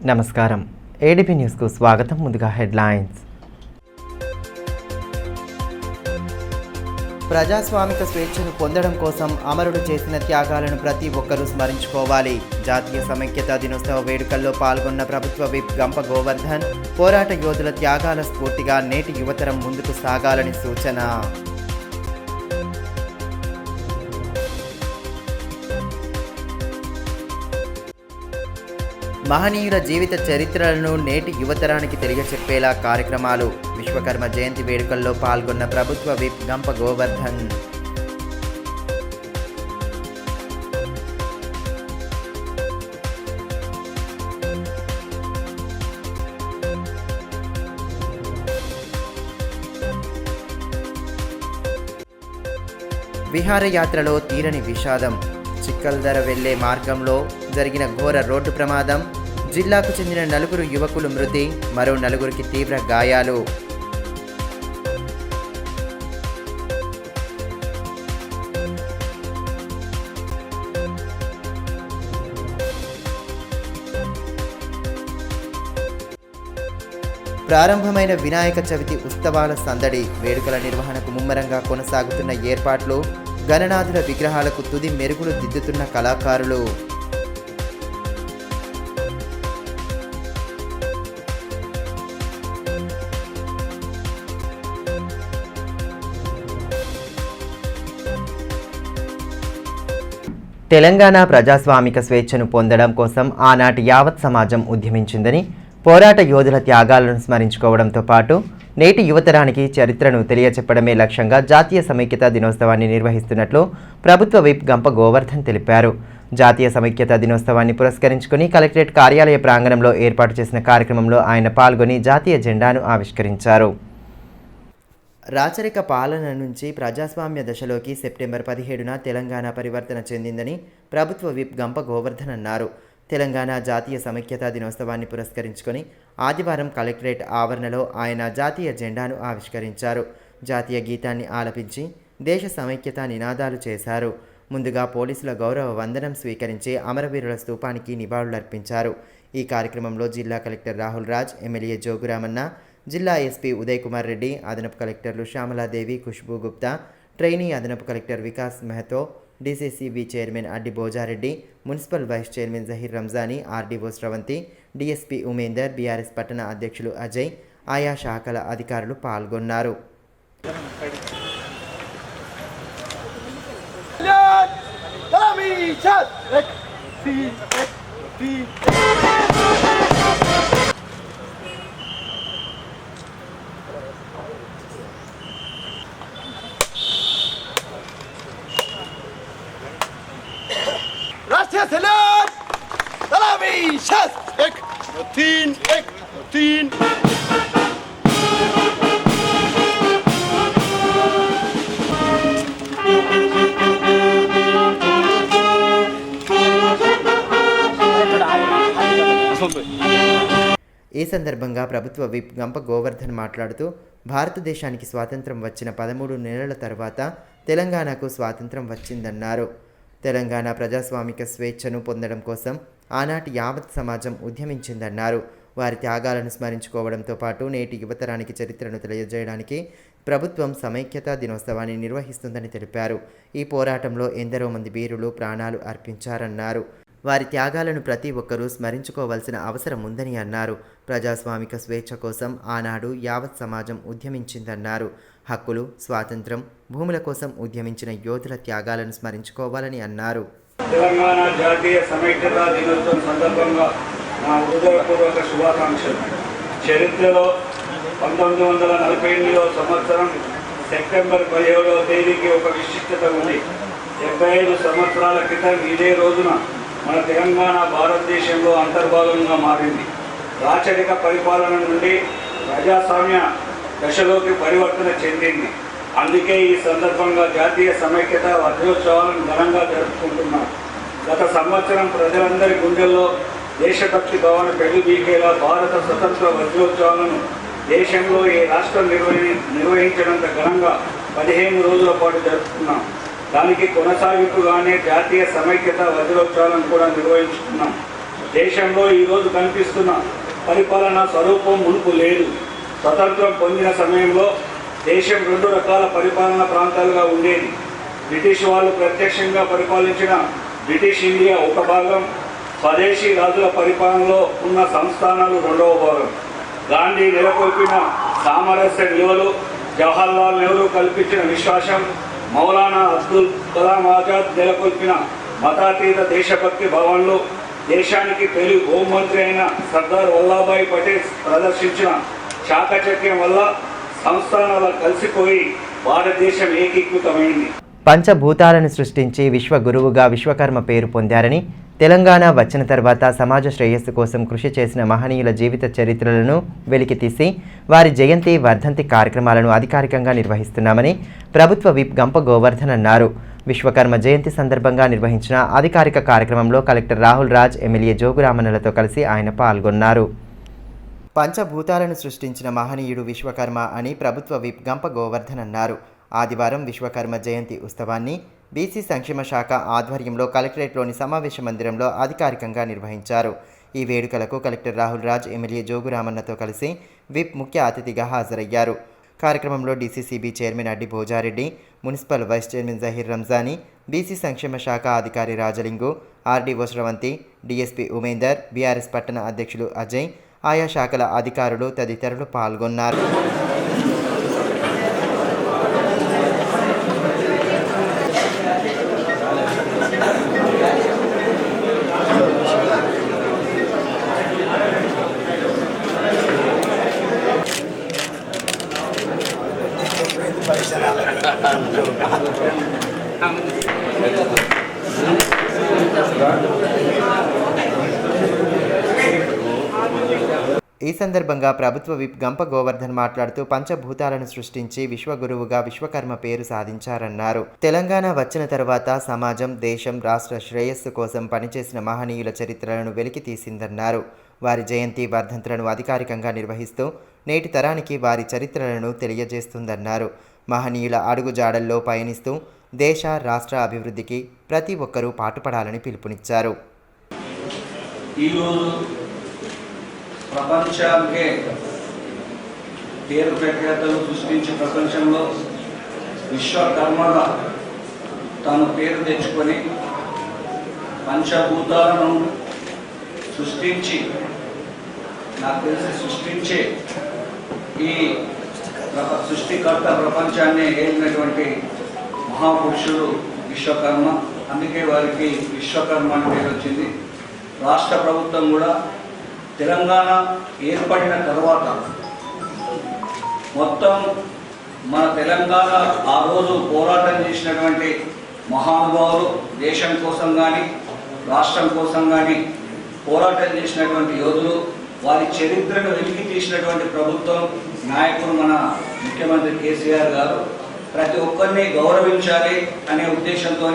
నమస్కారం. ఏడీపీ న్యూస్కు స్వాగతం. ముందుగా హెడ్లైన్స్. ప్రజాస్వామిక స్వేచ్ఛను పొందడం కోసం అమరుడు చేసిన త్యాగాలను ప్రతి ఒక్కరూ స్మరించుకోవాలి. జాతీయ సమైక్యతా దినోత్సవ వేడుకల్లో పాల్గొన్న ప్రభుత్వ విప్ గంప గోవర్ధన్ పోరాట యోధుల త్యాగాల స్ఫూర్తిగా నేటి యువతరం ముందుకు సాగాలని సూచన. మహనీయుల జీవిత చరిత్రలను నేటి యువతరానికి తెలియచెప్పేలా కార్యక్రమాలు. విశ్వకర్మ జయంతి వేడుకల్లో పాల్గొన్న ప్రభుత్వ విప్ గంప గోవర్ధన్. విహారయాత్రలో తీరని విషాదం. చిక్కల్దర వెళ్లే మార్గంలో జరిగిన ఘోర రోడ్డు ప్రమాదం. జిల్లాకు చెందిన 4 యువకులు మృతి, మరో 4కి తీవ్ర గాయాలు. ప్రారంభమైన వినాయక చవితి ఉత్సవాల సందడి. వేడుకల నిర్వహణకు ముమ్మరంగా కొనసాగుతున్న ఏర్పాట్లు. గణనాథుల విగ్రహాలకు తుది మెరుగులు దిద్దుతున్న కళాకారులు. తెలంగాణ ప్రజాస్వామిక స్వేచ్ఛను పొందడం కోసం ఆనాటి యావత్ సమాజం ఉద్యమించిందని, పోరాట యోధుల త్యాగాలను స్మరించుకోవడంతో పాటు నేటి యువతరానికి చరిత్రను తెలియచెప్పడమే లక్ష్యంగా జాతీయ సమైక్యతా దినోత్సవాన్ని నిర్వహిస్తున్నట్లు ప్రభుత్వ విప్ గంప గోవర్ధన్ తెలిపారు. జాతీయ సమైక్యతా దినోత్సవాన్ని పురస్కరించుకుని కలెక్టరేట్ కార్యాలయ ప్రాంగణంలో ఏర్పాటు చేసిన కార్యక్రమంలో ఆయన పాల్గొని జాతీయ జెండాను ఆవిష్కరించారు. రాచరిక పాలన నుంచి ప్రజాస్వామ్య దశలోకి సెప్టెంబర్ 17న తెలంగాణ పరివర్తన చెందిందని ప్రభుత్వ విప్ గంప గోవర్ధన్ అన్నారు. తెలంగాణ జాతీయ సమైక్యతా దినోత్సవాన్ని పురస్కరించుకొని ఆదివారం కలెక్టరేట్ ఆవరణలో ఆయన జాతీయ జెండాను ఆవిష్కరించారు. జాతీయ గీతాన్ని ఆలపించి దేశ సమైక్యతా నినాదాలు చేశారు. ముందుగా పోలీసుల గౌరవ వందనం స్వీకరించి అమరవీరుల స్తూపానికి నివాళులర్పించారు. ఈ కార్యక్రమంలో జిల్లా కలెక్టర్ రాహుల్ రాజ్, ఎమ్మెల్యే జోగురామన్న, జిల్లా ఎస్పీ ఉదయ్ కుమార్ రెడ్డి, అదనపు కలెక్టర్లు శ్యామలాదేవి, ఖుష్బూ గుప్తా, ట్రైనీ అదనపు collector Vikas Mehto, DCCB chairman Addi Bhojareddy, municipal vice chairman Zaheer Ramzani, RDO Sravanthi, DSP Umender, BRS పట్టణ అధ్యక్షులు అజయ్, ఆయా శాఖల అధికారులు పాల్గొన్నారు. ఈ సందర్భంగా ప్రభుత్వ విప్ గంప గోవర్ధన్ మాట్లాడుతూ, భారతదేశానికి స్వాతంత్రం వచ్చిన 13 నెలల తర్వాత తెలంగాణకు స్వాతంత్రం వచ్చిందన్నారు. తెలంగాణ ప్రజాస్వామిక స్వేచ్ఛను పొందడం కోసం ఆనాటి యావత్ సమాజం ఉద్యమించిందన్నారు. వారి త్యాగాలను స్మరించుకోవడంతో పాటు నేటి యువతరానికి చరిత్రను తెలియజేయడానికి ప్రభుత్వం సమైక్యతా దినోత్సవాన్ని నిర్వహిస్తుందని తెలిపారు. ఈ పోరాటంలో ఎందరో మంది వీరులు ప్రాణాలు అర్పించారన్నారు. వారి త్యాగాలను ప్రతి ఒక్కరూ స్మరించుకోవాల్సిన అవసరం ఉందని అన్నారు. ప్రజాస్వామిక స్వేచ్ఛ కోసం ఆనాడు యావత్ సమాజం ఉద్యమించిందన్నారు. హక్కులు, స్వాతంత్రం, భూముల కోసం ఉద్యమించిన యోధుల త్యాగాలను స్మరించుకోవాలని అన్నారు. తెలంగాణ జాతీయ సమైక్యతా దినోత్సవం సందర్భంగా నా హృదయపూర్వక శుభాకాంక్షలు. చరిత్రలో 1948వ సంవత్సరం సెప్టెంబర్ 17వ తేదీకి ఒక విశిష్టత ఉంది. 75 సంవత్సరాల క్రితం ఇదే రోజున మన తెలంగాణ భారతదేశంలో అంతర్భాగంగా మారింది. రాచరిక పరిపాలన నుండి ప్రజాస్వామ్య దశలోకి పరివర్తన చెందింది. అందుకే ఈ సందర్భంగా జాతీయ సమైక్యత వజ్రోత్సవాలను ఘనంగా జరుపుకుంటున్నాం. గత సంవత్సరం ప్రజలందరి గుండెల్లో దేశభక్తి భావన పెళ్లిబీకేలా భారత స్వతంత్ర వజ్రోత్సవాలను దేశంలో ఏ రాష్ట్రం నిర్వహించినంత ఘనంగా 15 రోజుల పాటు జరుపుకున్నాం. దానికి కొనసాగింపుగానే జాతీయ సమైక్యత వజ్రోత్సవాలను కూడా నిర్వహించుకున్నాం. దేశంలో ఈరోజు కనిపిస్తున్న పరిపాలనా స్వరూపం మునుపు లేదు. స్వతంత్రం పొందిన సమయంలో దేశం 2 రకాల పరిపాలనా ప్రాంతాలుగా ఉండేది. బ్రిటిష్ వాళ్ళు ప్రత్యక్షంగా పరిపాలించిన బ్రిటిష్ ఇండియా ఒక భాగం, స్వదేశీ రాజుల పరిపాలనలో ఉన్న సంస్థానాలు రెండవ భాగం. గాంధీ నెలకొల్పిన సామరస్య విలువలు, జవహర్లాల్ నెహ్రూ కల్పించిన విశ్వాసం, మౌలానా అబ్దుల్ కలాం ఆజాద్ నెలకొల్పిన మతాతీత దేశభక్తి భావనలు, దేశానికి తొలి హోంమంత్రి అయిన సర్దార్ వల్లభాయ్ పటేల్ ప్రదర్శించిన చాకచక్యం వల్ల సంస్థానాలు కలిసిపోయి భారతదేశం ఏకీకృతమైంది. పంచభూతాలను సృష్టించి విశ్వగురువుగా విశ్వకర్మ పేరు పొందారని, తెలంగాణ వచ్చిన తర్వాత సమాజ శ్రేయస్సు కోసం కృషి చేసిన మహనీయుల జీవిత చరిత్రలను వెలికితీసి వారి జయంతి వర్ధంతి కార్యక్రమాలను అధికారికంగా నిర్వహిస్తున్నామని ప్రభుత్వ విప్ గంప గోవర్ధన్ అన్నారు. విశ్వకర్మ జయంతి సందర్భంగా నిర్వహించిన అధికారిక కార్యక్రమంలో కలెక్టర్ రాహుల్ రాజ్, ఎమ్మెల్యే జోగురామన్నలతో కలిసి ఆయన పాల్గొన్నారు. పంచభూతాలను సృష్టించిన మహనీయుడు విశ్వకర్మ అని ప్రభుత్వ విప్ గంప గోవర్ధన్ అన్నారు. ఆదివారం విశ్వకర్మ జయంతి ఉత్సవాన్ని బీసీ సంక్షేమ శాఖ ఆధ్వర్యంలో కలెక్టరేట్లోని సమావేశ మందిరంలో అధికారికంగా నిర్వహించారు. ఈ వేడుకలకు కలెక్టర్ రాహుల్ రాజ్, ఎమ్మెల్యే జోగురామన్నతో కలిసి విప్ ముఖ్య అతిథిగా హాజరయ్యారు. కార్యక్రమంలో DCCB chairman Addi Bhojareddy, municipal vice chairman Zaheer Ramzani, BC సంక్షేమ శాఖ అధికారి Rajalingu, RDO Sravanthi, DSP Umender, BRS పట్టణ అధ్యక్షులు అజయ్, ఆయా శాఖల అధికారులు తదితరులు పాల్గొన్నారు. ఈ సందర్భంగా ప్రభుత్వ విప్ గంప గోవర్ధన్ మాట్లాడుతూ పంచభూతాలను సృష్టించి విశ్వగురువుగా విశ్వకర్మ పేరు సాధించారన్నారు. తెలంగాణ వచ్చిన తర్వాత సమాజం, దేశం, రాష్ట్ర శ్రేయస్సు కోసం పనిచేసిన మహనీయుల చరిత్రలను వెలికి తీసిందన్నారు. వారి జయంతి వర్ధంతులను అధికారికంగా నిర్వహిస్తూ నేటి తరానికి వారి చరిత్రలను తెలియజేస్తుందన్నారు. మహనీయుల అడుగుజాడల్లో పయనిస్తూ దేశ, రాష్ట్ర అభివృద్ధికి ప్రతి ఒక్కరూ పాటుపడాలని పిలుపునిచ్చారు. ప్రపంచానికే పేరు ప్రఖ్యాతలు సృష్టించి ప్రపంచంలో విశ్వకర్మగా తాను పేరు తెచ్చుకొని పంచభూతాలను సృష్టించి, నాకు తెలిసి సృష్టించే ఈ సృష్టికర్త ప్రపంచాన్ని ఏలినటువంటి మహాపురుషుడు విశ్వకర్మ. అందుకే వారికి విశ్వకర్మ అని పేరు వచ్చింది. రాష్ట్ర ప్రభుత్వం కూడా తెలంగాణ ఏర్పడిన తర్వాత మొత్తం మన తెలంగాణ ఆ రోజు పోరాటం చేసినటువంటి మహానుభావులు, దేశం కోసం కానీ రాష్ట్రం కోసం కానీ పోరాటం చేసినటువంటి యోధులు, వారి చరిత్రను వెలికి తీసినటువంటి ప్రభుత్వం, నాయకుడు మన ముఖ్యమంత్రి కేసీఆర్ గారు ప్రతి ఒక్కరిని గౌరవించాలి అనే ఉద్దేశంతో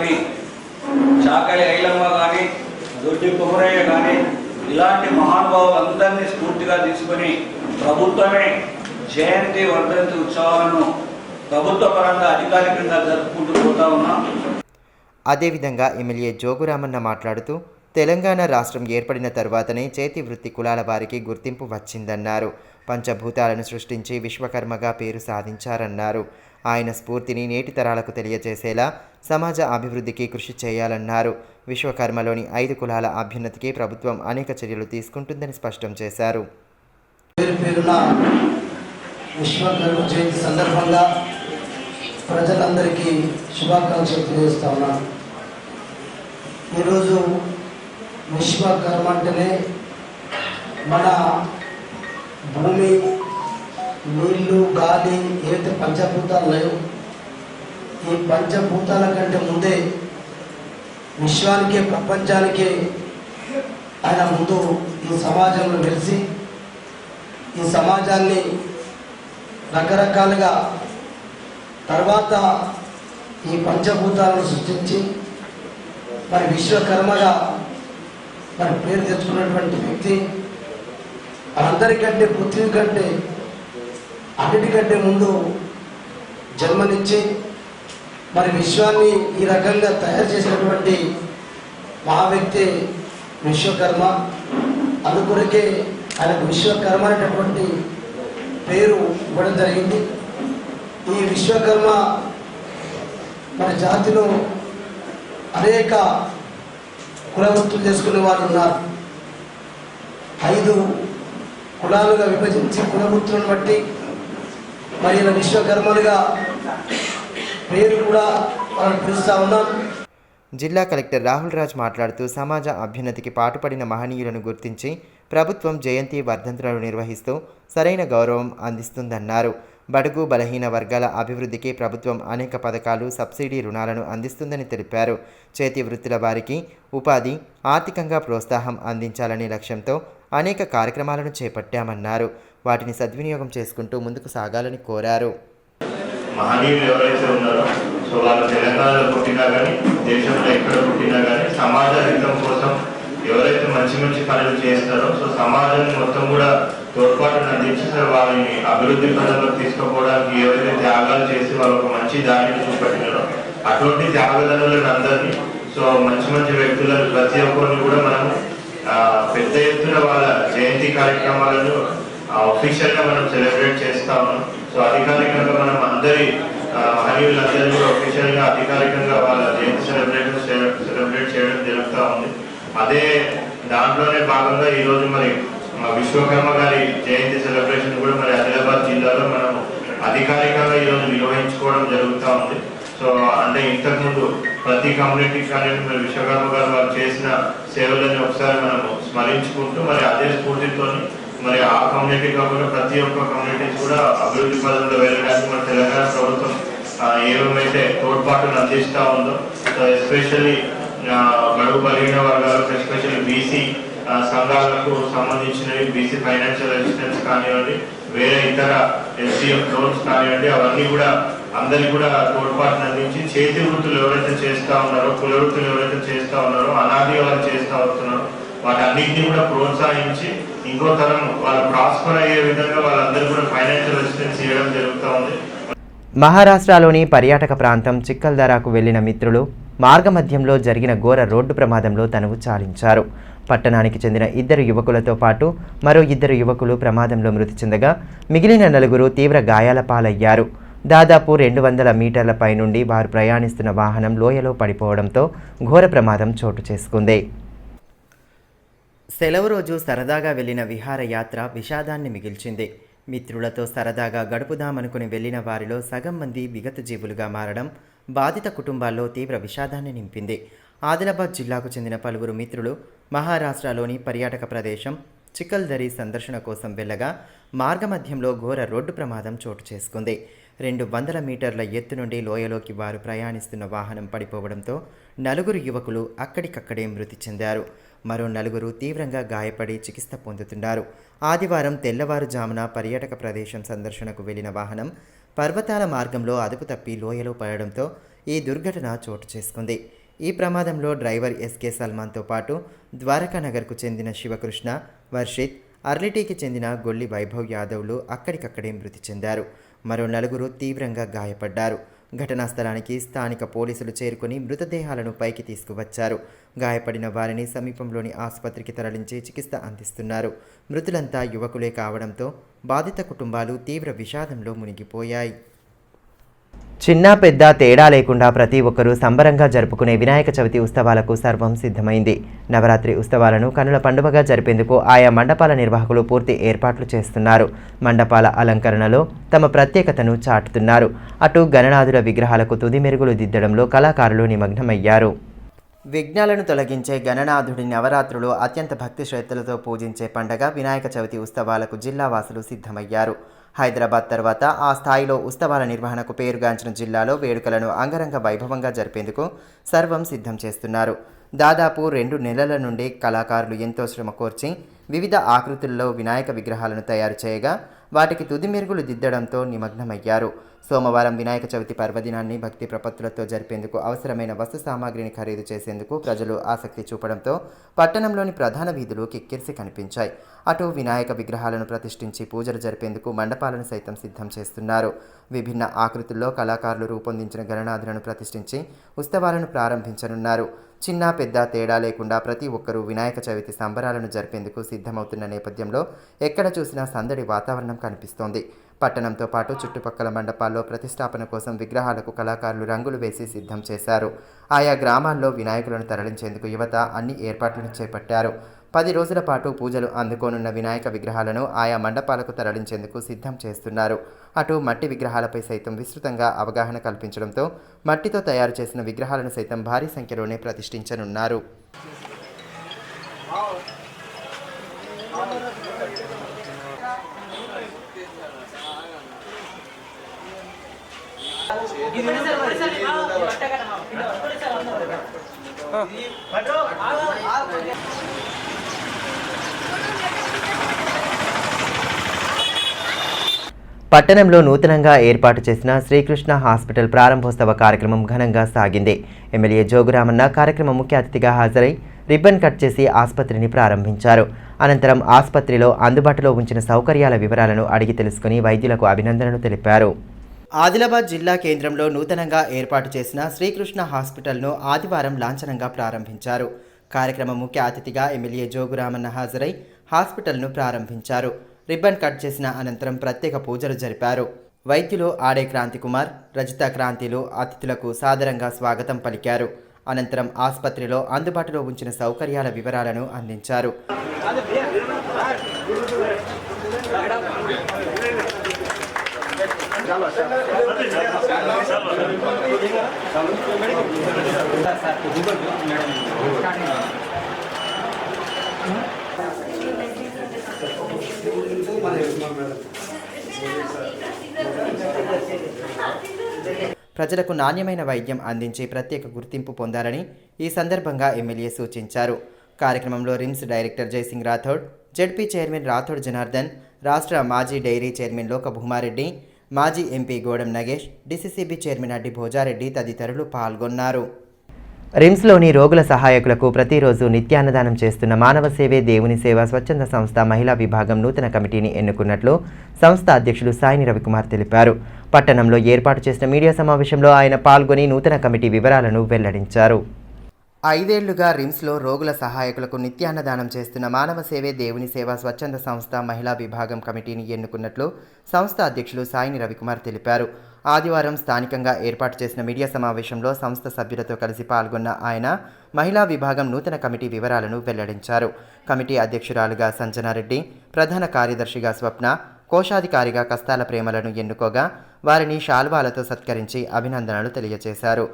చాకలి ఐలమ్మ కానీ, దొడ్డి కుమరయ్య కానీ ఇలాంటి మహానుభావులందరినీ స్ఫూర్తిగా తీసుకొని ప్రభుత్వమే జయంతి వర్ధంతి ఉత్సవాలను ప్రభుత్వ పరంగా అధికారికంగా జరుపుకుంటూ పోతా ఉన్నాం. అదేవిధంగా ఎమ్మెల్యే జోగురామన్న మాట్లాడుతూ తెలంగాణ రాష్ట్రం ఏర్పడిన తర్వాతనే చేతి వృత్తి కులాల వారికి గుర్తింపు వచ్చిందన్నారు. పంచభూతాలను సృష్టించి విశ్వకర్మగా పేరు సాధించారన్నారు. ఆయన స్ఫూర్తిని నేటి తరాలకు తెలియజేసేలా సమాజ అభివృద్ధికి కృషి చేయాలన్నారు. విశ్వకర్మలోని 5 కులాల అభ్యున్నతికి ప్రభుత్వం అనేక చర్యలు తీసుకుంటుందని స్పష్టం చేశారు. విశ్వకర్మ జయంతి సందర్భంగా ప్రజలందరికీ శుభాకాంక్షలు తెలియజేస్తా ఉన్నాను. ఈరోజు విశ్వకర్మ అంటేనే మన భూమి, నీళ్లు, గాలి, ఏవైతే పంచభూతాలు ఉన్నాయో ఈ పంచభూతాల కంటే ముందే విశ్వానికే, ప్రపంచానికే ఆయన ముందు ఈ సమాజంలో వెలిసి ఈ సమాజాన్ని రకరకాలుగా తర్వాత ఈ పంచభూతాలను సృష్టించి మరి విశ్వకర్మగా మరి పేరు తెచ్చుకున్నటువంటి వ్యక్తి అందరికంటే, పృథ్వీ కంటే, అన్నిటికంటే ముందు జన్మనిచ్చి మరి విశ్వాన్ని ఈ రకంగా తయారు చేసినటువంటి మహా వ్యక్తి విశ్వకర్మ. అందుకొరకే ఆయనకు విశ్వకర్మ అనేటటువంటి పేరు ఇవ్వడం జరిగింది. ఈ విశ్వకర్మ మన జాతిలో అనేక కులవృత్తులు చేసుకునే వాళ్ళు ఉన్నారు. 5 కులాలుగా విభజించి కులవృత్తులను బట్టి మరి ఇలా విశ్వకర్మలుగా పేరు కూడా మనం పిలుస్తూ ఉన్నాం. జిల్లా కలెక్టర్ రాహుల్ రాజ్ మాట్లాడుతూ సమాజ అభ్యున్నతికి పాటుపడిన మహనీయులను గుర్తించి ప్రభుత్వం జయంతి వర్ధంతులను నిర్వహిస్తూ సరైన గౌరవం అందిస్తుందన్నారు. బడుగు బలహీన వర్గాల అభివృద్ధికి ప్రభుత్వం అనేక పథకాలు, సబ్సిడీ రుణాలను అందిస్తుందని తెలిపారు. చేతి వృత్తుల వారికి ఉపాధి, ఆర్థికంగా ప్రోత్సాహం అందించాలనే లక్ష్యంతో అనేక కార్యక్రమాలను చేపట్టామన్నారు. వాటిని సద్వినియోగం చేసుకుంటూ ముందుకు సాగాలని కోరారు. మహనీయులు ఎవరైతే ఉన్నారో సో వాళ్ళు తెలంగాణలో పుట్టినా కానీ దేశంలో ఎక్కడ పుట్టినా కానీ సమాజ హితం కోసం ఎవరైతే మంచి మంచి పనులు చేస్తారో సో సమాజాన్ని మొత్తం కూడా తోడ్పాటును అందించి వాళ్ళని అభివృద్ధి పనులకు తీసుకుపోవడానికి ఎవరైతే త్యాగాలు చేసి వాళ్ళు ఒక మంచి దారిని చూపెట్టినారో అటువంటి త్యాగదారులను అందరినీ సో మంచి మంచి వ్యక్తులను ప్రతి ఒక్కరిని కూడా మనం పెద్ద ఎత్తున వాళ్ళ జయంతి కార్యక్రమాలను అఫీషియల్ గా మనం సెలబ్రేట్ చేస్తా ఉన్నాం. సో అధికారికంగా మనం అందరి మహనీయులందరూ కూడా అఫీషియల్ గా అధికారికంగా వాళ్ళ జయంతి సెలబ్రేట్ చేయడం జరుగుతూ ఉంది. అదే దాంట్లోనే భాగంగా ఈ రోజు మరి విశ్వకర్మ గారి జయంతి సెలబ్రేషన్ కూడా మరి ఆదిలాబాద్ జిల్లాలో మనం అధికారికంగా ఈ రోజు నిర్వహించుకోవడం జరుగుతూ ఉంది. సో అంటే ఇంతకుముందు ప్రతి కమ్యూనిటీ కానీ మరి విశ్వకర్మ గారు వారు చేసిన సేవలని ఒకసారి మనం స్మరించుకుంటూ మరి అదే స్ఫూర్తితో మరి ఆ కమ్యూనిటీ కాకుండా ప్రతి ఒక్క కమ్యూనిటీస్ కూడా అభివృద్ధి పదంలో వెళ్ళడానికి మన తెలంగాణ ప్రభుత్వం ఏమైతే తోడ్పాటును అందిస్తూ ఉందో సో ఎస్పెషల్లీ బడుగు బలహీన వర్గాలకు ఎస్పెషల్లీ బీసీ సంఘాలకు సంబంధించినవి బీసీ ఫైనాన్షియల్ అసిస్టెన్స్ కానివ్వండి, వేరే ఇతర ఎస్సీఎఫ్ లోన్స్ కానివ్వండి, అవన్నీ కూడా అందరికి కూడా తోడ్పాటును అందించి చేతి వృత్తులు ఎవరైతే చేస్తూ ఉన్నారో, కుల వృత్తులు ఎవరైతే చేస్తూ ఉన్నారో, అనాదిగా వాళ్ళు చేస్తూ వస్తున్నారో వాటన్నింటినీ కూడా ప్రోత్సహించి ఇంకో తరం వాళ్ళు ప్రాస్పర్ అయ్యే విధంగా వాళ్ళందరూ కూడా ఫైనాన్షియల్ అసిస్టెన్స్ ఇవ్వడం జరుగుతూ ఉంది. మహారాష్ట్రలోని పర్యాటక ప్రాంతం చిక్కల్దరాకు వెళ్లిన మిత్రులు మార్గమధ్యంలో జరిగిన ఘోర రోడ్డు ప్రమాదంలో తనువు చాలించారు. పట్టణానికి చెందిన 2 యువకులతో పాటు మరో 2 యువకులు ప్రమాదంలో మృతి చెందగా మిగిలిన 4 తీవ్ర గాయాల పాలయ్యారు. దాదాపు 200 మీటర్ల పైనుండి వారు ప్రయాణిస్తున్న వాహనం లోయలో పడిపోవడంతో ఘోర ప్రమాదం చోటు చేసుకుంది. సెలవు రోజు సరదాగా వెళ్లిన విహారయాత్ర విషాదాన్ని మిగిల్చింది. మిత్రులతో సరదాగా గడుపుదామనుకుని వెళ్లిన వారిలో సగం మంది విగత జీవులుగా మారడం బాధిత కుటుంబాల్లో తీవ్ర విషాదాన్ని నింపింది. ఆదిలాబాద్ జిల్లాకు చెందిన పలువురు మిత్రులు మహారాష్ట్రలోని పర్యాటక ప్రదేశం చిక్కల్దరి సందర్శన కోసం వెళ్ళగా మార్గమధ్యంలో ఘోర రోడ్డు ప్రమాదం చోటు చేసుకుంది. 200 మీటర్ల ఎత్తు నుండి లోయలోకి వారు ప్రయాణిస్తున్న వాహనం పడిపోవడంతో 4 యువకులు అక్కడికక్కడే మృతి చెందారు. మరో 4 తీవ్రంగా గాయపడి చికిత్స పొందుతున్నారు. ఆదివారం తెల్లవారుజామున పర్యాటక ప్రదేశం సందర్శనకు వెళ్లిన వాహనం పర్వతాల మార్గంలో అదుపు తప్పి లోయలో పడడంతో ఈ దుర్ఘటన చోటు చేసుకుంది. ఈ ప్రమాదంలో డ్రైవర్ ఎస్కే సల్మాన్తో పాటు ద్వారకానగర్కు చెందిన శివకృష్ణ, వర్షిత్, అర్లిటీకి చెందిన గొల్లి వైభవ్ యాదవ్లు అక్కడికక్కడే మృతి చెందారు. మరో 4 తీవ్రంగా గాయపడ్డారు. ఘటనా స్థలానికి స్థానిక పోలీసులు చేరుకుని మృతదేహాలను పైకి తీసుకువచ్చారు. గాయపడిన వారిని సమీపంలోని ఆసుపత్రికి తరలించి చికిత్స అందిస్తున్నారు. మృతులంతా యువకులే కావడంతో బాధిత కుటుంబాలు తీవ్ర విషాదంలో మునిగిపోయాయి. చిన్న పెద్ద తేడా లేకుండా ప్రతి ఒక్కరూ సంబరంగా జరుపుకునే వినాయక చవితి ఉత్సవాలకు సర్వం సిద్ధమైంది. నవరాత్రి ఉత్సవాలను కనుల పండుగగా జరిపేందుకు ఆయా మండపాల నిర్వాహకులు పూర్తి ఏర్పాట్లు చేస్తున్నారు. మండపాల అలంకరణలో తమ ప్రత్యేకతను చాటుతున్నారు. అటు గణనాథుల విగ్రహాలకు తుది మెరుగులు దిద్దడంలో కళాకారులు నిమగ్నమయ్యారు. విఘ్నాలను తొలగించే గణనాథుడి నవరాత్రులు అత్యంత భక్తి శ్రద్ధలతో పూజించే పండగ వినాయక చవితి ఉత్సవాలకు జిల్లావాసులు సిద్ధమయ్యారు. హైదరాబాద్ తర్వాత ఆ స్థాయిలో ఉత్సవాల నిర్వహణకు పేరుగాంచిన జిల్లాలో వేడుకలను అంగరంగ వైభవంగా జరిపేందుకు సర్వం సిద్ధం చేస్తున్నారు. దాదాపు 2 నెలల నుండి కళాకారులు ఎంతో శ్రమ కోర్చి వివిధ ఆకృతుల్లో వినాయక విగ్రహాలను తయారు చేయగా వాటికి తుది మెరుగులు దిద్దడంతో నిమగ్నమయ్యారు. సోమవారం వినాయక చవితి పర్వదినాన్ని భక్తి ప్రపత్తులతో జరిపేందుకు అవసరమైన వస్తు సామాగ్రిని ఖరీదు చేసేందుకు ప్రజలు ఆసక్తి చూపడంతో పట్టణంలోని ప్రధాన వీధులు కిక్కిరిసి కనిపించాయి. అటు వినాయక విగ్రహాలను ప్రతిష్ఠించి పూజలు జరిపేందుకు మండపాలను సైతం సిద్ధం చేస్తున్నారు. విభిన్న ఆకృతుల్లో కళాకారులు రూపొందించిన గణనాథులను ప్రతిష్ఠించి ఉత్సవాలను ప్రారంభించనున్నారు. చిన్న పెద్ద తేడా లేకుండా ప్రతి ఒక్కరూ వినాయక చవితి సంబరాలను జరిపేందుకు సిద్ధమవుతున్న నేపథ్యంలో ఎక్కడ చూసినా సందడి వాతావరణం కనిపిస్తోంది. పట్టణంతో పాటు చుట్టుపక్కల మండపాల్లో ప్రతిష్టాపన కోసం విగ్రహాలకు కళాకారులు రంగులు వేసి సిద్ధం చేశారు. ఆయా గ్రామాల్లో వినాయకులను తరలించేందుకు యువత అన్ని ఏర్పాట్లను చేపట్టారు. 10 రోజుల పాటు పూజలు అందుకోనున్న వినాయక విగ్రహాలను ఆయా మండపాలకు తరలించేందుకు సిద్ధం చేస్తున్నారు. అటు మట్టి విగ్రహాలపై సైతం విస్తృతంగా అవగాహన కల్పించడంతో మట్టితో తయారు చేసిన విగ్రహాలను సైతం భారీ సంఖ్యలోనే ప్రతిష్ఠించనున్నారు. పట్టణంలో నూతనంగా ఏర్పాటు చేసిన శ్రీకృష్ణ హాస్పిటల్ ప్రారంభోత్సవ కార్యక్రమం ఘనంగా సాగింది. ఎమ్మెల్యే జోగురామన్న కార్యక్రమం ముఖ్య అతిథిగా హాజరై రిబ్బన్ కట్ చేసి ఆసుపత్రిని ప్రారంభించారు. అనంతరం ఆసుపత్రిలో అందుబాటులో ఉంచిన సౌకర్యాల వివరాలను అడిగి తెలుసుకుని వైద్యులకు అభినందనలు తెలిపారు. ఆదిలాబాద్ జిల్లా కేంద్రంలో నూతనంగా ఏర్పాటు చేసిన శ్రీకృష్ణ హాస్పిటల్ను ఆదివారం లాంఛనంగా ప్రారంభించారు. కార్యక్రమం ముఖ్య అతిథిగా ఎమ్మెల్యే జోగురామన్న హాజరై హాస్పిటల్ను ప్రారంభించారు. రిబ్బన్ కట్ చేసిన అనంతరం ప్రత్యేక పూజలు జరిపారు. వైద్యులు ఆడే క్రాంతికుమార్, రజిత క్రాంతిలు అతిథులకు సాదరంగా స్వాగతం పలికారు. అనంతరం ఆసుపత్రిలో అందుబాటులో ఉంచిన సౌకర్యాల వివరాలను అందించారు. ప్రజలకు నాణ్యమైన వైద్యం అందించి ప్రత్యేక గుర్తింపు పొందాలని ఈ సందర్భంగా ఎమ్మెల్యే సూచించారు. కార్యక్రమంలో RIMS director Jaising Rathod, ZP chairman Rathod Janardhan, రాష్ట్ర మాజీ డైరీ చైర్మన్ లోక భూమారెడ్డి, మాజీ ఎంపీ గోడం నగేష్, డిసిసిబి చైర్మన్ అడ్డి భోజారెడ్డి తదితరులు పాల్గొన్నారు. రిమ్స్లోని రోగుల సహాయకులకు ప్రతిరోజు నిత్యాన్నదానం చేస్తున్న మానవ సేవే దేవుని సేవ స్వచ్ఛంద సంస్థ మహిళా విభాగం నూతన కమిటీని ఎన్నుకున్నట్లు సంస్థ అధ్యక్షులు సాయిని రవికుమార్ తెలిపారు. పట్టణంలో ఏర్పాటు చేసిన మీడియా సమావేశంలో ఆయన పాల్గొని నూతన కమిటీ వివరాలను వెల్లడించారు. 5 ఏళ్లుగా రిమ్స్లో రోగుల సహాయకులకు నిత్యాన్నదానం చేస్తున్న మానవ సేవే దేవుని సేవ స్వచ్ఛంద సంస్థ మహిళా విభాగం కమిటీని ఎన్నుకున్నట్లు సంస్థ అధ్యక్షులు సాయిని రవికుమార్ తెలిపారు. ఆదివారం స్థానికంగా ఏర్పాటు చేసిన మీడియా సమావేశంలో సంస్థ సభ్యులతో కలిసి పాల్గొన్న ఆయన మహిళా విభాగం నూతన కమిటీ వివరాలను వెల్లడించారు. కమిటీ అధ్యక్షురాలుగా సంజనారెడ్డి, ప్రధాన కార్యదర్శిగా స్వప్న, కోశాధికారిగా కస్తాల ప్రేమలను ఎన్నుకోగా వారిని శాల్వాలతో సత్కరించి అభినందనలు తెలియజేశారు.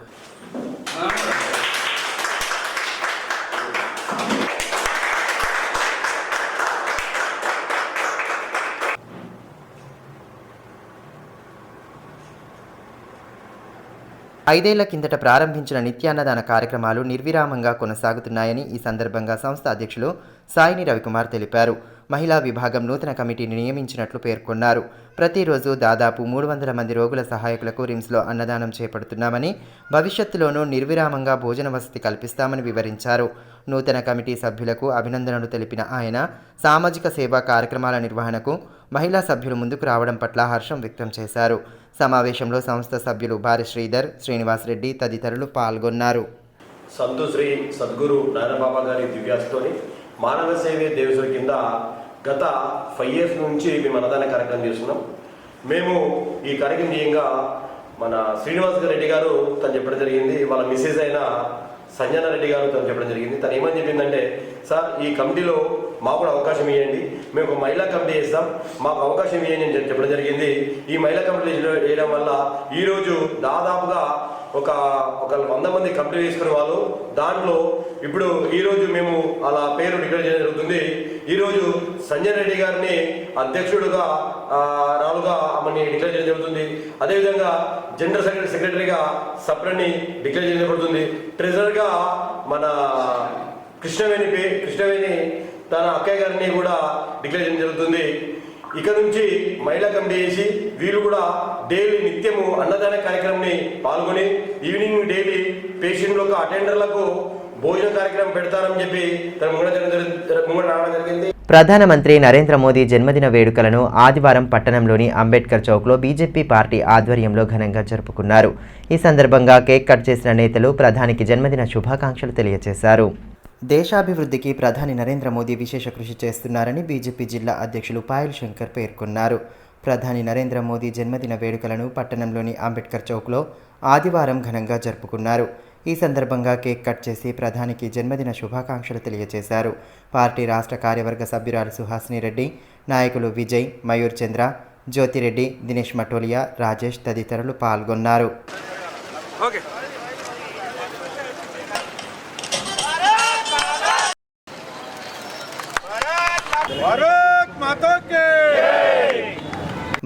ఐదేళ్ల కిందట ప్రారంభించిన నిత్యాన్నదాన కార్యక్రమాలు నిర్విరామంగా కొనసాగుతున్నాయని ఈ సందర్భంగా సంస్థ అధ్యక్షులు సాయిని రవికుమార్ తెలిపారు. మహిళా విభాగం నూతన కమిటీని నియమించినట్లు పేర్కొన్నారు. ప్రతిరోజు దాదాపు 300 మంది రోగుల సహాయకులకు రిమ్స్లో అన్నదానం చేపడుతున్నామని, భవిష్యత్తులోనూ నిర్విరామంగా భోజన వసతి కల్పిస్తామని వివరించారు. నూతన కమిటీ సభ్యులకు అభినందనలు తెలిపిన ఆయన సామాజిక సేవా కార్యక్రమాల నిర్వహణకు మహిళా సభ్యులు ముందుకు రావడం పట్ల హర్షం వ్యక్తం చేశారు. సమావేశంలో సంస్థ సభ్యులు భారీ శ్రీధర్, శ్రీనివాసరెడ్డి తదితరులు పాల్గొన్నారు. సంతు శ్రీ సద్గురు నారాయణబాబా గారి దివ్యాస్తోని మానవ సేవే దేవసుల కింద గత 5 years నుంచి మేము అన్నదాన కార్యక్రమం చేస్తున్నాం. మేము ఈ కార్యక్రమం చేయంగా మన శ్రీనివాస్ రెడ్డి గారు తను చెప్పడం జరిగింది, వాళ్ళ మిస్సెస్ అయిన సంజన రెడ్డి గారు తను చెప్పడం జరిగింది. తను ఏమని చెప్పిందంటే, సార్ ఈ కమిటీలో మాకు కూడా అవకాశం ఇవ్వండి, మేము ఒక మహిళా కమిటీ చేస్తాం, మాకు అవకాశం ఇవ్వండి అని చెప్పడం జరిగింది. ఈ మహిళా కమిటీ చేయడం వల్ల ఈరోజు దాదాపుగా ఒక 100 మంది కమిటీ వేసుకునే వాళ్ళు, దాంట్లో ఇప్పుడు ఈరోజు మేము అలా పేరు డిక్లేర్ చేయడం జరుగుతుంది. ఈరోజు సంజయ్ రెడ్డి గారిని అధ్యక్షుడుగా రాలుగా ఆమెని డిక్లేర్ చేయడం జరుగుతుంది. అదేవిధంగా జనరల్ సెక్రటరీగా సప్రని డిక్లేర్ చేయడం జరుగుతుంది. ట్రెజరర్గా మన కృష్ణవేణి తన అక్కయ్య గారిని కూడా డిక్లేర్ చేయడం జరుగుతుంది. ఇక నుంచి మహిళా కమిటీ చేసి వీళ్ళు కూడా డైలీ నిత్యము అన్నదాన కార్యక్రమాన్ని పాల్గొని ఈవినింగ్ డైలీ పేషెంట్లకు అటెండర్లకు భోజన కార్యక్రమం పెడతారని చెప్పి ముంగడ రావడం జరిగింది. ప్రధానమంత్రి నరేంద్ర మోదీ జన్మదిన వేడుకలను ఆదివారం పట్టణంలోని అంబేద్కర్ చౌక్లో బీజేపీ పార్టీ ఆధ్వర్యంలో ఘనంగా జరుపుకున్నారు. ఈ సందర్భంగా కేక్ కట్ చేసిన నేతలు ప్రధానికి జన్మదిన శుభాకాంక్షలు తెలియజేశారు. దేశాభివృద్ధికి ప్రధాని నరేంద్ర మోదీ విశేష కృషి చేస్తున్నారని బీజేపీ జిల్లా అధ్యక్షులు పాయల్ శంకర్ పేర్కొన్నారు. ప్రధాని నరేంద్ర మోదీ జన్మదిన వేడుకలను పట్టణంలోని అంబేద్కర్ చౌక్లో ఆదివారం ఘనంగా జరుపుకున్నారు. ఈ సందర్భంగా కేక్ కట్ చేసి ప్రధానికి జన్మదిన శుభాకాంక్షలు తెలియజేశారు. పార్టీ రాష్ట్ర కార్యవర్గ సభ్యురాలు సుహాసిని రెడ్డి, నాయకులు విజయ్, మయూర్ చంద్ర, జ్యోతిరెడ్డి, దినేష్ మటోలియా, రాజేష్ తదితరులు పాల్గొన్నారు.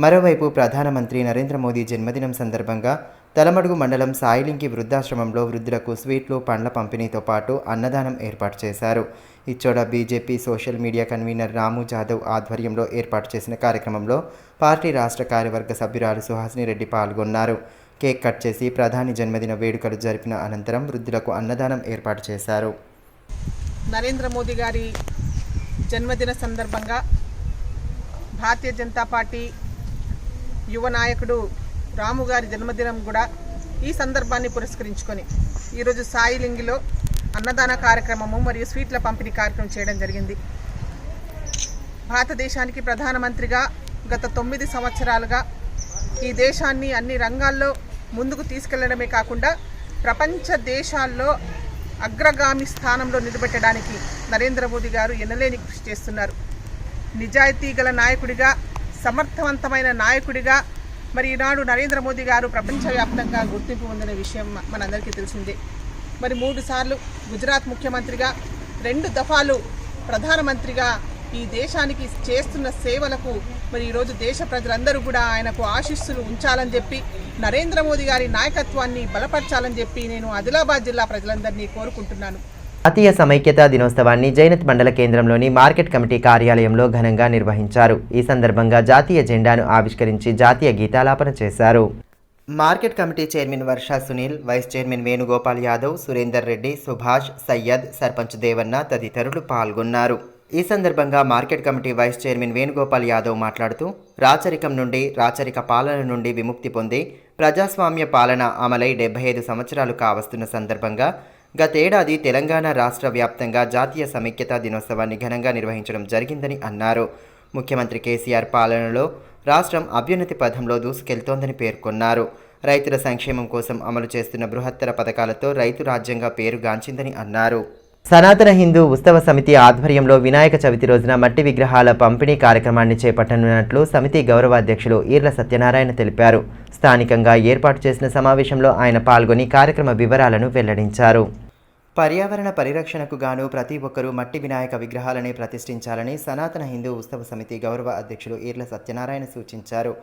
మరోవైపు ప్రధానమంత్రి నరేంద్ర మోదీ జన్మదినం సందర్భంగా తలమడుగు మండలం సాయిలింకి వృద్ధాశ్రమంలో వృద్ధులకు స్వీట్లు, పండ్ల పంపిణీతో పాటు అన్నదానం ఏర్పాటు చేశారు. Ichoda BJP social media convener Ramu Jadhav ఆధ్వర్యంలో ఏర్పాటు చేసిన కార్యక్రమంలో పార్టీ రాష్ట్ర కార్యవర్గ సభ్యురాలు సుహాసిని రెడ్డి పాల్గొన్నారు. కేక్ కట్ చేసి ప్రధాని జన్మదిన వేడుకలు జరిపిన అనంతరం వృద్ధులకు అన్నదానం ఏర్పాటు చేశారు. నరేంద్ర మోదీ గారి జన్మదిన సందర్భంగా భారతీయ జనతా పార్టీ యువ నాయకుడు రాము గారి జన్మదినం కూడా ఈ సందర్భాన్ని పురస్కరించుకొని ఈరోజు సాయిలింగిలో అన్నదాన కార్యక్రమము మరియు స్వీట్ల పంపిణీ కార్యక్రమం చేయడం జరిగింది. భారతదేశానికి ప్రధానమంత్రిగా గత 9 సంవత్సరాలుగా ఈ దేశాన్ని అన్ని రంగాల్లో ముందుకు తీసుకెళ్లడమే కాకుండా ప్రపంచ దేశాల్లో అగ్రగామి స్థానంలో నిలబెట్టడానికి నరేంద్ర మోదీ గారు ఎనలేని కృషి చేస్తున్నారు. నిజాయితీ గల నాయకుడిగా, సమర్థవంతమైన నాయకుడిగా మరి ఈనాడు నరేంద్ర మోదీ గారు ప్రపంచవ్యాప్తంగా గుర్తింపు పొందిన విషయం మనందరికీ తెలిసిందే. మరి 3 సార్లు గుజరాత్ ముఖ్యమంత్రిగా, 2 దఫాలు ప్రధానమంత్రిగా ఈ దేశానికి చేస్తున్న సేవలకు మరి ఈరోజు దేశ ప్రజలందరూ కూడా ఆయనకు ఆశీస్సులు ఉంచాలని చెప్పి, నరేంద్ర మోదీ గారి నాయకత్వాన్ని బలపరచాలని చెప్పి నేను ఆదిలాబాద్ జిల్లా ప్రజలందరినీ కోరుకుంటున్నాను. జాతీయ సమైక్యతా దినోత్సవాన్ని జైనత్ మండల కేంద్రంలోని మార్కెట్ కమిటీ కార్యాలయంలో ఘనంగా నిర్వహించారు. ఈ సందర్భంగా జాతీయ జెండాను ఆవిష్కరించి జాతీయ గీతాలాపన చేశారు. Market committee chairman Varsha Sunil, vice chairman Venugopal Yadav, Surender Reddy, Subhash, Syed, sarpanch Devanna తదితరులు పాల్గొన్నారు. ఈ సందర్భంగా market committee vice chairman Venugopal Yadav మాట్లాడుతూ రాచరికం నుండి, రాచరిక పాలన నుండి విముక్తి పొంది ప్రజాస్వామ్య పాలన అమలై 75 సంవత్సరాలు కావస్తున్న సందర్భంగా గతేడాది తెలంగాణ రాష్ట్ర వ్యాప్తంగా జాతీయ సమైక్యతా దినోత్సవాన్ని ఘనంగా నిర్వహించడం జరిగిందని అన్నారు. ముఖ్యమంత్రి కేసీఆర్ పాలనలో రాష్ట్రం అభ్యున్నతి పథంలో దూసుకెళ్తోందని పేర్కొన్నారు. రైతుల సంక్షేమం కోసం అమలు చేస్తున్న బృహత్తర పథకాలతో రైతు రాజ్యంగా పేరుగాంచిందని అన్నారు. సనాతన హిందూ ఉత్సవ సమితి ఆధ్వర్యంలో వినాయక చవితి రోజున మట్టి విగ్రహాల పంపిణీ కార్యక్రమాన్ని చేపట్టనున్నట్లు సమితి గౌరవాధ్యక్షులు ఈర్ల సత్యనారాయణ తెలిపారు. స్థానికంగా ఏర్పాటు చేసిన సమావేశంలో ఆయన పాల్గొని కార్యక్రమ వివరాలను వెల్లడించారు. పర్యావరణ పరిరక్షణకు గాను ప్రతి ఒక్కరూ మట్టి వినాయక విగ్రహాలని ప్రతిష్ఠించాలని సనాతన హిందూ ఉత్సవ సమితి గౌరవ అధ్యక్షులు ఈర్ల సత్యనారాయణ సూచించారు.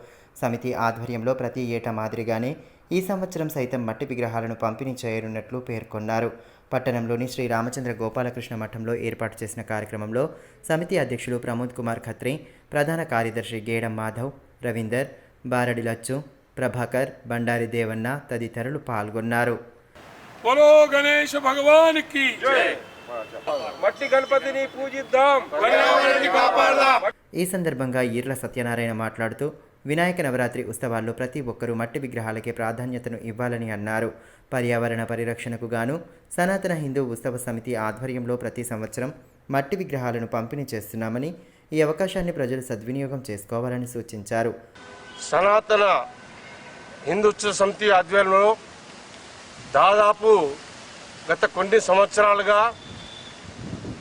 సమితి ఆధ్వర్యంలో ప్రతి ఏటా మాదిరిగానే ఈ సంవత్సరం సైతం మట్టి విగ్రహాలను పంపిణీ చేయనున్నట్లు పేర్కొన్నారు. పట్టణంలోని శ్రీ రామచంద్ర గోపాలకృష్ణ మఠంలో ఏర్పాటు చేసిన కార్యక్రమంలో సమితి అధ్యక్షులు ప్రమోద్ కుమార్ ఖత్రి, ప్రధాన కార్యదర్శి గేడం మాధవ్, రవీందర్, బారడి లచ్చు, ప్రభాకర్, బండారి దేవన్న తదితరులు పాల్గొన్నారు. बोलो गणेश भगवान की जय। మట్టి గణపతిని పూజిద్దాం, పర్యావరణాన్ని కాపాడదాం. ఈ సందర్భంగా ఈర్ల సత్యనారాయణ మాట్లాడుతూ వినాయక నవరాత్రి ఉత్సవాల్లో ప్రతి ఒక్కరూ మట్టి విగ్రహాలకే ప్రాధాన్యతను ఇవ్వాలని అన్నారు. పర్యావరణ పరిరక్షణకు గాను సనాతన హిందూ ఉత్సవ సమితి ఆధ్వర్యంలో ప్రతి సంవత్సరం మట్టి విగ్రహాలను పంపిణీ చేస్తున్నామని, ఈ అవకాశాన్ని ప్రజలు సద్వినియోగం చేసుకోవాలని సూచించారు. సనాతన హిందూ ఉత్సవ సమితి ఆధ్వర్యంలో దాదాపు గత కొన్ని సంవత్సరాలుగా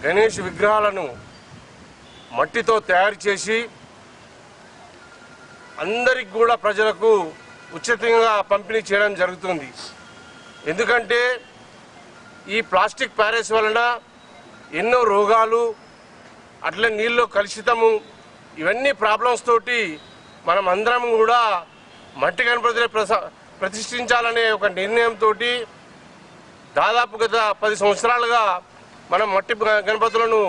గణేష్ విగ్రహాలను మట్టితో తయారు చేసి అందరికి కూడా ప్రజలకు ఉచితంగా పంపిణీ చేయడం జరుగుతుంది. ఎందుకంటే ఈ ప్లాస్టిక్ ప్యారెస్ వలన ఎన్నో రోగాలు, అట్లే నీళ్ళు కలుషితము, ఇవన్నీ ప్రాబ్లమ్స్ తోటి మనం అందరం కూడా మట్టి గణపతిని ప్రతిష్ఠించాలనే ఒక నిర్ణయంతో దాదాపు గత 10 సంవత్సరాలుగా మనం మట్టి గణపతులను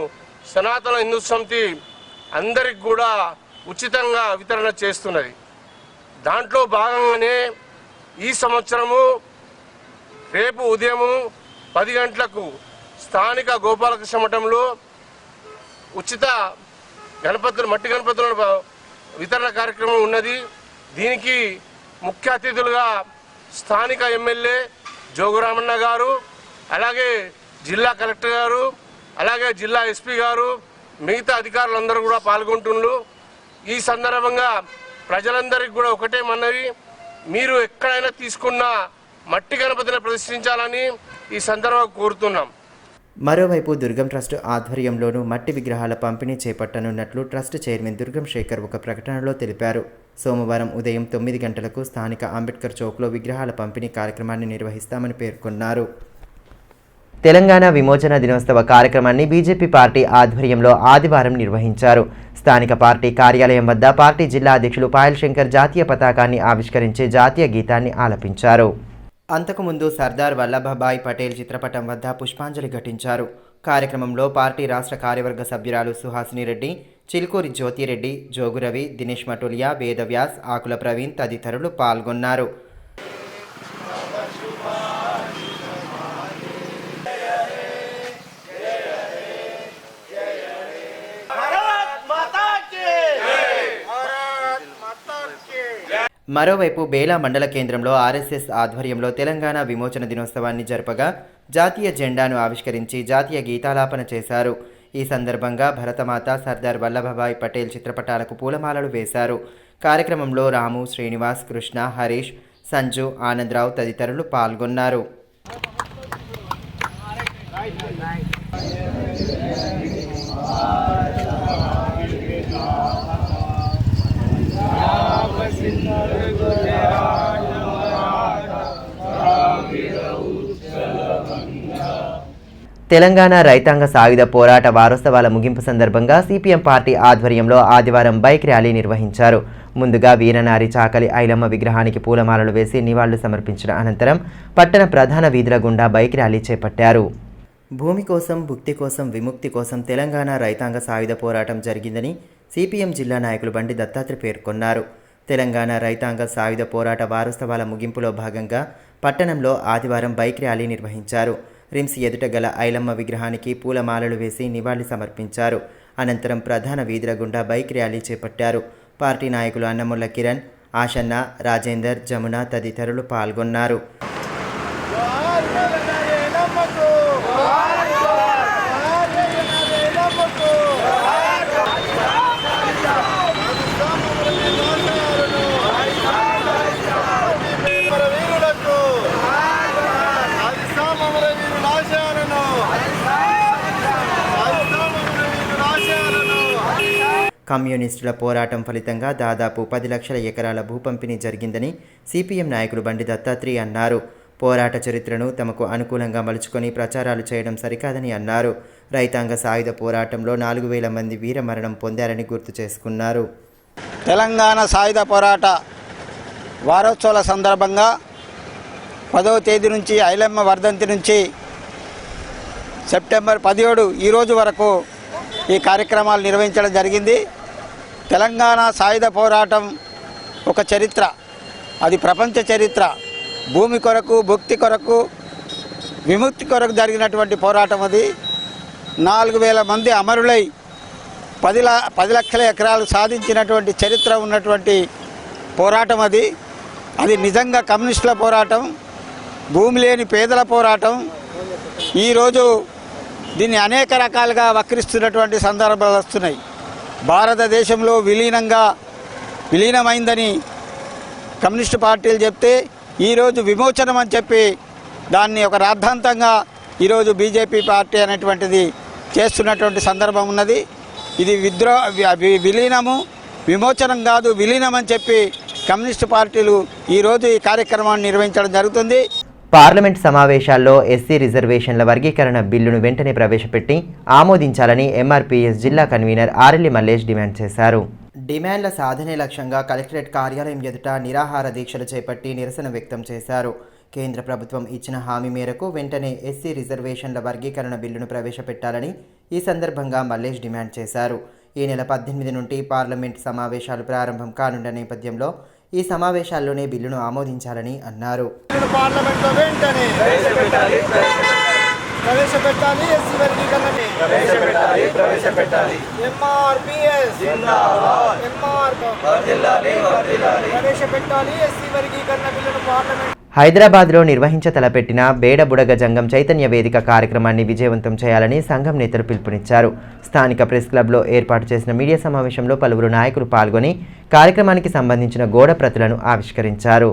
సనాతన హిందూ సమితి అందరికి కూడా ఉచితంగా వితరణ చేస్తున్నది. దాంట్లో భాగంగానే ఈ సంవత్సరము రేపు ఉదయం 10 గంటలకు స్థానిక గోపాలకృష్ణ మఠంలో ఉచిత మట్టి గణపతుల వితరణ కార్యక్రమం ఉన్నది. దీనికి ముఖ్య అతిథులుగా స్థానిక ఎమ్మెల్యే జోగురామన్న గారు, అలాగే జిల్లా కలెక్టర్ గారు, అలాగే జిల్లా ఎస్పీ గారు, మిగతా అధికారులందరూ కూడా పాల్గొంటున్నారు. ఈ సందర్భంగా ప్రజలందరికీ కూడా ఒకటే మనవి, మీరు ఎక్కడైనా తీసుకున్న మట్టి గణపతిని ప్రదర్శించాలని ఈ సందర్భంగా కోరుతున్నాం. మరోవైపు దుర్గం ట్రస్ట్ ఆధ్వర్యంలోనూ మట్టి విగ్రహాల పంపిణీ చేపట్టనున్నట్లు ట్రస్ట్ చైర్మన్ దుర్గం శేఖర్ ఒక ప్రకటనలో తెలిపారు. సోమవారం ఉదయం 9 గంటలకు స్థానిక అంబేద్కర్ చౌక్లో విగ్రహాల పంపిణీ కార్యక్రమాన్ని నిర్వహిస్తామని పేర్కొన్నారు. తెలంగాణ విమోచన దినోత్సవ కార్యక్రమాన్ని బీజేపీ పార్టీ ఆధ్వర్యంలో ఆదివారం నిర్వహించారు. స్థానిక పార్టీ కార్యాలయం వద్ద పార్టీ జిల్లా అధ్యక్షులు పాయల్ శంకర్ జాతీయ పతాకాన్ని ఆవిష్కరించి జాతీయ గీతాన్ని ఆలపించారు. అంతకుముందు సర్దార్ వల్లభభాయ్ పటేల్ చిత్రపటం వద్ద పుష్పాంజలి ఘటించారు. కార్యక్రమంలో పార్టీ రాష్ట్ర కార్యవర్గ సభ్యురాలు సుహాసిని రెడ్డి, చిల్కూరి జ్యోతిరెడ్డి, జోగురవి, దినేష్ మటోలియా, వేదవ్యాస్, ఆకుల ప్రవీణ్ తదితరులు పాల్గొన్నారు. మరోవైపు బేలా మండల కేంద్రంలో ఆర్ఎస్ఎస్ ఆధ్వర్యంలో తెలంగాణ విమోచన దినోత్సవాన్ని జరపగా జాతీయ జెండాను ఆవిష్కరించి జాతీయ గీతాలాపన చేశారు. ఈ సందర్భంగా భరతమాత, సర్దార్ వల్లభభాయ్ పటేల్ చిత్రపటాలకు పూలమాలలు వేశారు. కార్యక్రమంలో రాము, శ్రీనివాస్, కృష్ణ, హరీష్, సంజు, ఆనందరావు తదితరులు పాల్గొన్నారు. తెలంగాణ రైతాంగ సాయుధ పోరాట వారోత్సవాల ముగింపు సందర్భంగా సిపిఎం పార్టీ ఆధ్వర్యంలో ఆదివారం బైక్ ర్యాలీ నిర్వహించారు. ముందుగా వీరనారి చాకలి ఐలమ్మ విగ్రహానికి పూలమాలలు వేసి నివాళులు సమర్పించిన అనంతరం పట్టణ ప్రధాన వీధుల గుండా బైక్ ర్యాలీ చేపట్టారు. భూమి కోసం, భుక్తి కోసం, విముక్తి కోసం తెలంగాణ రైతాంగ సాయుధ పోరాటం జరిగిందని సిపిఎం జిల్లా నాయకులు బండి దత్తాత్రేయ పేర్కొన్నారు. తెలంగాణ రైతాంగ సాయుధ పోరాట వారోత్సవాల ముగింపులో భాగంగా పట్టణంలో ఆదివారం బైక్ ర్యాలీ నిర్వహించారు. రిమ్స్ ఎదుట గల ఐలమ్మ విగ్రహానికి పూలమాలలు వేసి నివాళి సమర్పించారు. అనంతరం ప్రధాన వీధుల గుండా బైక్ ర్యాలీ చేపట్టారు. పార్టీ నాయకులు అన్నముల్ల కిరణ్, ఆషన్న, రాజేందర్, జమున తదితరులు పాల్గొన్నారు. కమ్యూనిస్టుల పోరాటం ఫలితంగా దాదాపు 10 లక్షల ఎకరాల భూ పంపిణీ జరిగిందని సిపిఎం నాయకులు బండి దత్తాత్రేయ అన్నారు. పోరాట చరిత్రను తమకు అనుకూలంగా మలుచుకొని ప్రచారాలు చేయడం సరికాదని అన్నారు. రైతాంగ సాయుధ పోరాటంలో 4,000 మంది వీరమరణం పొందారని గుర్తు చేసుకున్నారు. తెలంగాణ సాయుధ పోరాట వారోత్సవాల సందర్భంగా 10వ తేదీ నుంచి ఐలమ్మ వర్ధంతి నుంచి సెప్టెంబర్ 17 ఈరోజు వరకు ఈ కార్యక్రమాలు నిర్వహించడం జరిగింది. తెలంగాణ సాయుధ పోరాటం ఒక చరిత్ర, అది ప్రపంచ చరిత్ర. భూమి కొరకు, భుక్తి కొరకు, విముక్తి కొరకు జరిగినటువంటి పోరాటం అది. 4,000 మంది అమరులై 10 లక్షల ఎకరాలు సాధించినటువంటి చరిత్ర ఉన్నటువంటి పోరాటం అది. అది నిజంగా కమ్యూనిస్టుల పోరాటం, భూమి లేని పేదల పోరాటం. ఈరోజు దీన్ని అనేక రకాలుగా వక్రిస్తున్నటువంటి సందర్భాలు వస్తున్నాయి. భారతదేశంలో విలీనమైందని కమ్యూనిస్టు పార్టీలు చెప్తే ఈరోజు విమోచనం అని చెప్పి దాన్ని ఒక రాద్ధాంతంగా ఈరోజు బీజేపీ పార్టీ అనేటువంటిది చేస్తున్నటువంటి సందర్భం ఉన్నది. ఇది విలీనము, విమోచనం కాదు, విలీనం అని చెప్పి కమ్యూనిస్టు పార్టీలు ఈరోజు ఈ కార్యక్రమాన్ని నిర్వహించడం జరుగుతుంది. పార్లమెంట్ సమావేశాల్లో ఎస్సీ రిజర్వేషన్ల వర్గీకరణ బిల్లును వెంటనే ప్రవేశపెట్టి ఆమోదించాలని ఎంఆర్పీఎస్ జిల్లా కన్వీనర్ ఆరెల్లి మల్లేష్ డిమాండ్ చేశారు. డిమాండ్ల సాధనే లక్ష్యంగా కలెక్టరేట్ కార్యాలయం ఎదుట నిరాహార దీక్షలు చేపట్టి నిరసన వ్యక్తం చేశారు. కేంద్ర ప్రభుత్వం ఇచ్చిన హామీ మేరకు వెంటనే ఎస్సీ రిజర్వేషన్ల వర్గీకరణ బిల్లును ప్రవేశపెట్టాలని ఈ సందర్భంగా మల్లేష్ డిమాండ్ చేశారు. ఈ నెల 18 నుండి పార్లమెంట్ సమావేశాలు ప్రారంభం కానున్న నేపథ్యంలో ఈ సమావేశాల్లోనే బిల్లును ఆమోదించాలని అన్నారు. పార్లమెంట్లో వెంటనే ప్రవేశపెట్టాలి. ఎస్సీ వర్గీకరణని ప్రవేశపెట్టాలి. ఎంఆర్పిఎస్ జిందాబాద్. ప్రవేశపెట్టాలి ఎస్సీ వర్గీకరణ బిల్లును పార్లమెంట్. హైదరాబాద్లో నిర్వహించతలపెట్టిన బేడబుడగ జంగం చైతన్య వేదిక కార్యక్రమాన్ని విజయవంతం చేయాలని సంఘం నేతలు పిలుపునిచ్చారు. స్థానిక ప్రెస్ క్లబ్లో ఏర్పాటు చేసిన మీడియా సమావేశంలో పలువురు నాయకులు పాల్గొని కార్యక్రమానికి సంబంధించిన గోడ ప్రతులను ఆవిష్కరించారు.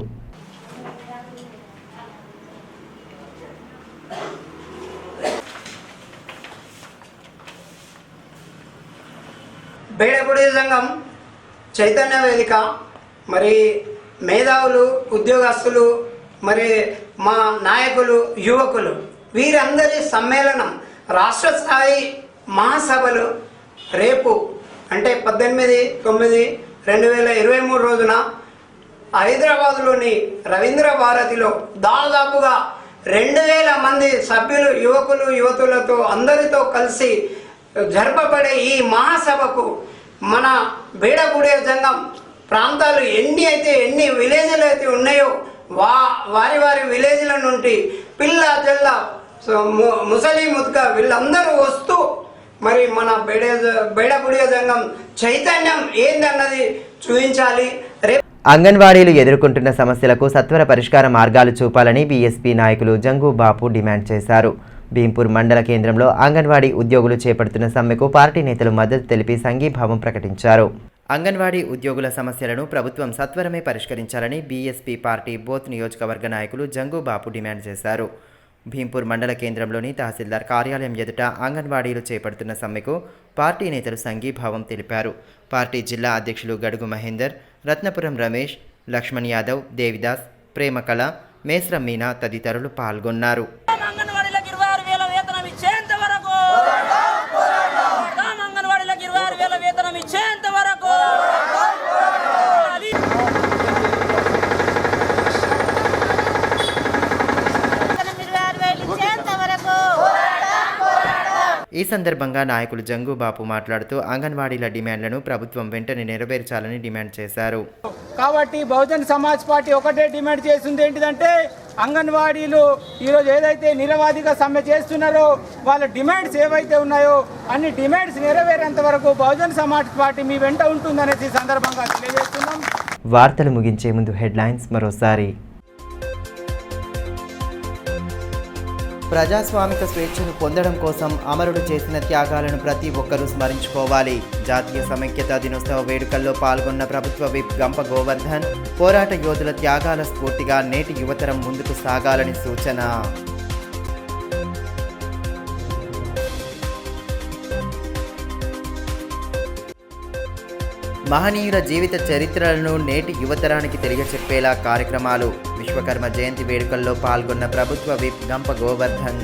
బేడబుడగ సంఘం చైతన్య వేదిక మరి మేధావులు, ఉద్యోగస్తులు, మరి మా నాయకులు, యువకులు వీరందరి సమ్మేళనం రాష్ట్ర స్థాయి మహాసభలు రేపు అంటే 18/9/2023 రోజున హైదరాబాద్లోని రవీంద్ర భారతిలో దాదాపుగా 2000 మంది సభ్యులు, యువకులు, యువతులతో అందరితో కలిసి జరపబడే ఈ మహాసభకు మన బేడబుడగ సంఘం ప్రాంతాలు ఎన్ని విలేజ్లు అయితే ఉన్నాయో వారి విలేజ్ల నుండి పిల్ల జల్ల ముసలి ముద్క వీళ్ళందరూ వస్తూ మరి మన బేడబుడగ సంఘం చైతన్యం ఏందన్నది చూపించాలి. అంగన్వాడీలు ఎదుర్కొంటున్న సమస్యలకు సత్వర పరిష్కార మార్గాలు చూపాలని బీఎస్పీ నాయకులు జంగు బాపు డిమాండ్ చేశారు. భీంపూర్ మండల కేంద్రంలో అంగన్వాడీ ఉద్యోగులు చేపడుతున్న సమ్మెకు పార్టీ నేతలు మద్దతు తెలిపి సంఘీభావం ప్రకటించారు. అంగన్వాడీ ఉద్యోగుల సమస్యలను ప్రభుత్వం సత్వరమే పరిష్కరించాలని బీఎస్పీ పార్టీ బోత్ నియోజకవర్గ నాయకులు జంగు బాపు డిమాండ్ చేశారు. భీంపూర్ మండల కేంద్రంలోని తహసీల్దార్ కార్యాలయం ఎదుట అంగన్వాడీలు చేపడుతున్న సమ్మెకు పార్టీ నేతలు సంఘీభావం తెలిపారు. పార్టీ జిల్లా అధ్యక్షులు గడుగు మహేందర్, రత్నపురం రమేష్, లక్ష్మణ్ యాదవ్, దేవిదాస్, ప్రేమకళ, మేస్రం మీనా తదితరులు పాల్గొన్నారు. ఈ సందర్భంగా నాయకులు జంగు బాపు మాట్లాడుతూ అంగన్వాడీల డిమాండ్లను ప్రభుత్వం వెంటనే నెరవేర్చాలని డిమాండ్ చేశారు. కాబట్టి బహుజన్ సమాజ్ పార్టీ ఒకటే డిమాండ్ చేస్తుంది ఏంటిదంటే అంగన్వాడీలు ఈరోజు ఏదైతే నిరవాధిక సమ్మె చేస్తున్నారో వాళ్ళ డిమాండ్స్ ఏవైతే ఉన్నాయో అన్ని డిమాండ్స్ నెరవేరేంత వరకు బహుజన్ సమాజ్ పార్టీ మీ వెంట ఉంటుందనేసి సందర్భంగా తెలియజేస్తున్నాం. వార్తలు ముగించే ముందు హెడ్లైన్స్ మరోసారి. ప్రజాస్వామిక స్వేచ్ఛను పొందడం కోసం అమరుడు చేసిన త్యాగాలను ప్రతి ఒక్కరూ స్మరించుకోవాలి. జాతీయ సమైక్యతా దినోత్సవ వేడుకల్లో పాల్గొన్న ప్రభుత్వ విప్ గంప గోవర్ధన్ పోరాట యోధుల త్యాగాల స్ఫూర్తిగా నేటి యువతరం ముందుకు సాగాలని సూచన. మహనీయుల జీవిత చరిత్రలను నేటి యువతరానికి తెలియచెప్పేలా కార్యక్రమాలు. విశ్వకర్మ జయంతి వేడుకల్లో పాల్గొన్న ప్రభుత్వ విప్ గంప గోవర్ధన్.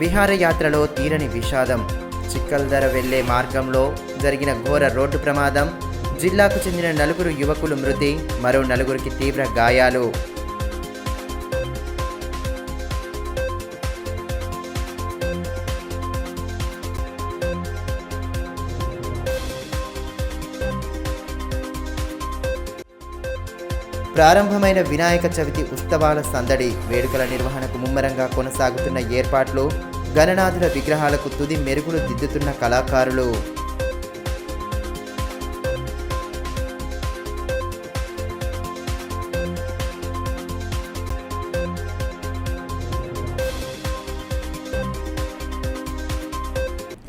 విహారయాత్రలో తీరని విషాదం. చిక్కల్దర వెళ్లే మార్గంలో జరిగిన ఘోర రోడ్డు ప్రమాదం. జిల్లాకు చెందిన 4 యువకులు మృతి, మరో 4కి తీవ్ర గాయాలు. ప్రారంభమైన వినాయక చవితి ఉత్సవాల సందడి. వేడుకల నిర్వహణకు ముమ్మరంగా కొనసాగుతున్న ఏర్పాట్లు. గణనాథుల విగ్రహాలకు తుది మెరుగులు దిద్దుతున్న కళాకారులు.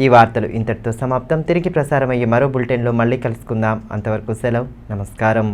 ఈ వార్తలు ఇంతటితో సమాప్తం. తిరిగి ప్రసారమయ్యే మరో బులెటిన్లో మళ్ళీ కలుసుకుందాం. అంతవరకు సెలవు. నమస్కారం.